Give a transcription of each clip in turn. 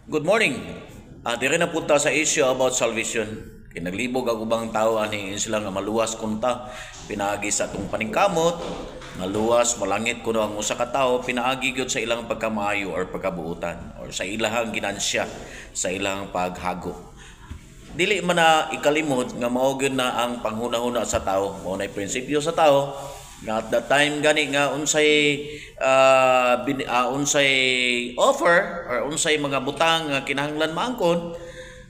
Good morning. Dire na punta sa issue about salvation. Kinaglibog ang ubang tao ani sila nga maluwas kunta pinaagi sa atong paningkamot, maluwas malangit kuno ang usa ka tawo pinaagi gyud sa ilang pagkamaayo or pagkabuutan or sa ilang ginansya, sa ilang paghago. Dili man na ikalimot nga mao gyud na ang panghuna-huna sa tawo, mao nay prinsipyo sa tawo nga at that time gani nga unsay unsay offer or unsay mga butang nga kinahanglan maangkon,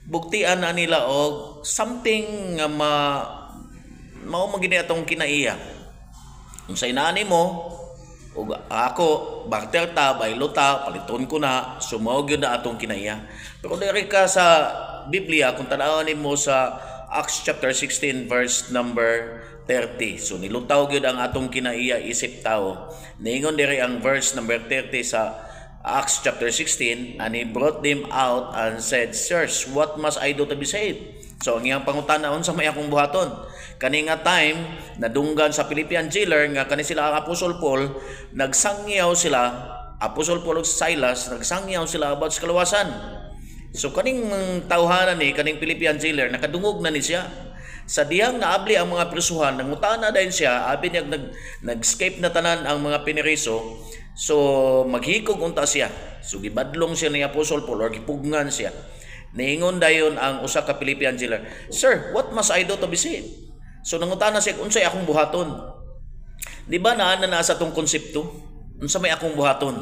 buktian na nila og something nga mao magini atong kinaiya. Unsay nani mo ug ako barter ta baylo ta paliton ko na sumao gyud na atong kinaiya. Pero diri ka sa Biblia kung tan-awon nimo sa Acts chapter 16 verse number 30. So nilutaw gyud ang atong kinaiya isip tao. Niingon diri ang verse number 30 sa Acts chapter 16, and he brought them out and said, "Sirs, what must I do to be saved?" So ang iyang pangutana unsa may akong buhaton? Kani nga time nadunggan sa Philippian jailer nga kani sila ang Apostle Paul, nagsangyaw sila, Apostle Paul ug Silas nagsangyaw sila about sa kaluwasan. So kaning tawhanan ni kaning Philippian jailer nakadungog na ni siya. Sa diyang naabli ang mga prisuhan, nangutana din siya, abi niya nag-escape na tanan ang mga piniriso. So maghikog unta siya. So gibadlong siya ni Apostle Paul or gipugngan siya. Niingon dayon ang usa ka Philippian jailer, "Sir, what must I do to be saved?" So nangutana siya, "Unsay akong buhaton?" Di ba naa na sa tong konsepto? Unsa may akong buhaton?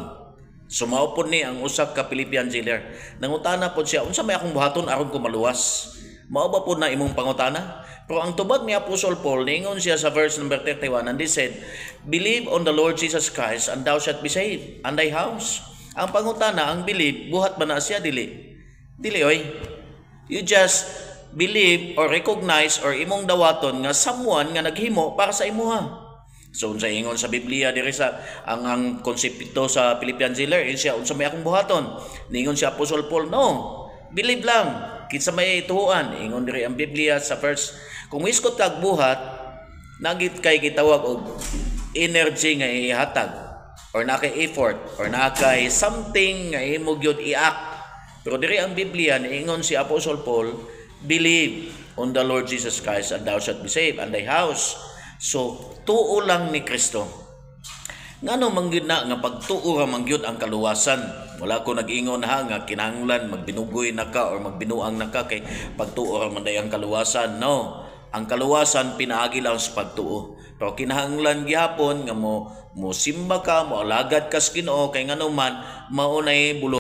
Sumao po ni ang usa ka Philippian jailer. Nangutana po siya, "Unsa may akong buhaton aron ko maluwas?" Mao ba po na imong pangutana? Pero ang tubag ni Apostle Paul, ningon siya sa verse number 31, and he said, "Believe on the Lord Jesus Christ, and thou shalt be saved, and thy house." Ang pangutana, ang believe, buhat ba na siya? Dili. Dili, oy. You just believe or recognize or imong dawaton nga someone nga naghimo para sa imuha. So unsa ingon sa Biblia diri sa ang konsepto sa Philippian jailer, siya unsa may akong buhaton? Ningon si Apostle Paul, "No, believe lang. Kinsa may tuhuan." Ingon diri ang Biblia sa verse, kung iskot kag buhat, nagit kay gitawag og energy nga ihatag or nakay effort or nakay something nga imo gyud i-act. Pero diri ang Biblia ingon si Apostle Paul, "Believe on the Lord Jesus Christ and thou shalt be saved and thy house." So tuo lang ni Kristo. Ngano mangyud na nga pagtuo ra mangyud ang kaluwasan. Wala ko nag-ingon ha nga kinahanglan magbinugoy na ka or magbinuang na ka kay pagtuo ra man day ang kaluwasan. No, ang kaluwasan pinaagi lang sa pagtuo. Pero kinahanglan gyapon nga mo simba ka, mo alagad ka sa Ginoo kay ngano man maunay bulo